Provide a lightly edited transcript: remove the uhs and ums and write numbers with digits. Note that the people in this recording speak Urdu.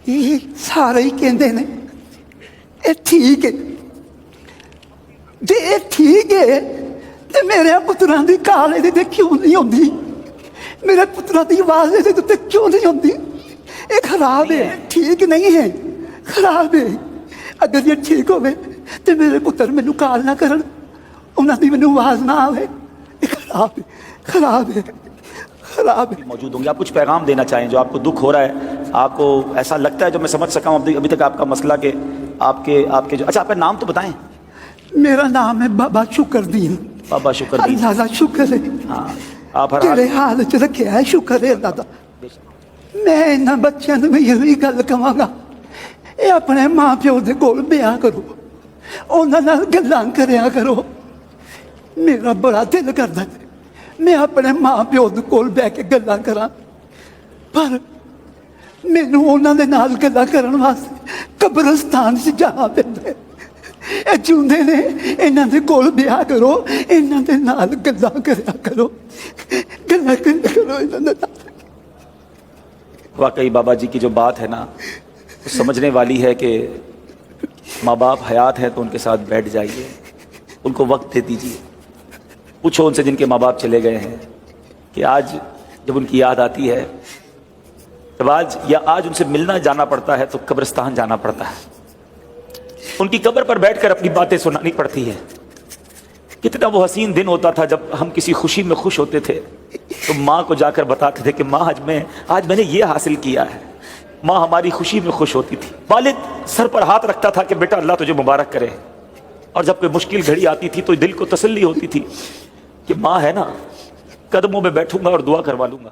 یہ سارے ہی کہندے نے اے ٹھیک ہے، جے اے ٹھیک ہے تے میرے پتراں دی کال اے تے کیوں نہیں ہوندی؟ میرے پتراں دی آواز اے تے کیوں نہیں ہوندی؟ اے خراب ہے، ٹھیک نہیں ہے، خراب ہے۔ اگر یہ ٹھیک ہوئے تے میرے پتر مینوں کال نہ کرن، انہاں دی مینوں آواز نہ آوے، اے خراب ہے، خراب ہے، خراب ہے۔ موجود ہوں گے، آپ کچھ پیغام دینا چاہیں جو آپ کو دکھ ہو رہا ہے، آپ کو ایسا لگتا ہے جو میں سمجھ سکا ہوں ابھی تک آپ کا مسئلہ کہ آپ کے جو اچھا آپ کا نام تو بتائیں۔ میرا نام ہے بابا شکر دین۔ بابا شکر دین، اللہ دا شکر ہے، ہاں آپ ہر تیرے حال چ رکھیا ہے، شکر ہے اللہ دا۔ میں انہاں بچیاں نوں یہی گل کہاں گا، اے اپنے ماں پیو دے کول بیاہ کرو، انہاں نال گلاں کریا کرو۔ میرا بڑا دل کردا ہے میں اپنے ماں پیو دے کول بیٹھ کے گلاں کراں، پر مینوں انہاں دے نال گلاں کرن واسطے قبرستان چ جانا پیندا ہے۔ اے چوندے نے انہاں دے کول بیاہ کرو، انہاں دے نال گلاں کریا کرو، گلاں کریا کرو انہاں دے نال۔ واقعی بابا جی کی جو بات ہے نا وہ سمجھنے والی ہے کہ ماں باپ حیات ہیں تو ان کے ساتھ بیٹھ جائیے، ان کو وقت دے دیجیے، پوچھو ان سے جن کے ماں باپ چلے گئے ہیں کہ آج جب ان کی یاد آتی ہے، جب آج ان سے ملنا جانا پڑتا ہے تو قبرستان جانا پڑتا ہے، ان کی قبر پر بیٹھ کر اپنی باتیں سنانی پڑتی ہے۔ کتنا وہ حسین دن ہوتا تھا جب ہم کسی خوشی میں خوش ہوتے تھے تو ماں کو جا کر بتاتے تھے کہ ماں آج میں نے یہ حاصل کیا ہے۔ ماں ہماری خوشی میں خوش ہوتی تھی، والد سر پر ہاتھ رکھتا تھا کہ بیٹا اللہ تجھے مبارک کرے، اور جب کوئی مشکل گھڑی آتی تھی تو دل کو تسلی ہوتی تھی کہ ماں ہے نا، قدموں میں بیٹھوں گا اور دعا کروا لوں گا۔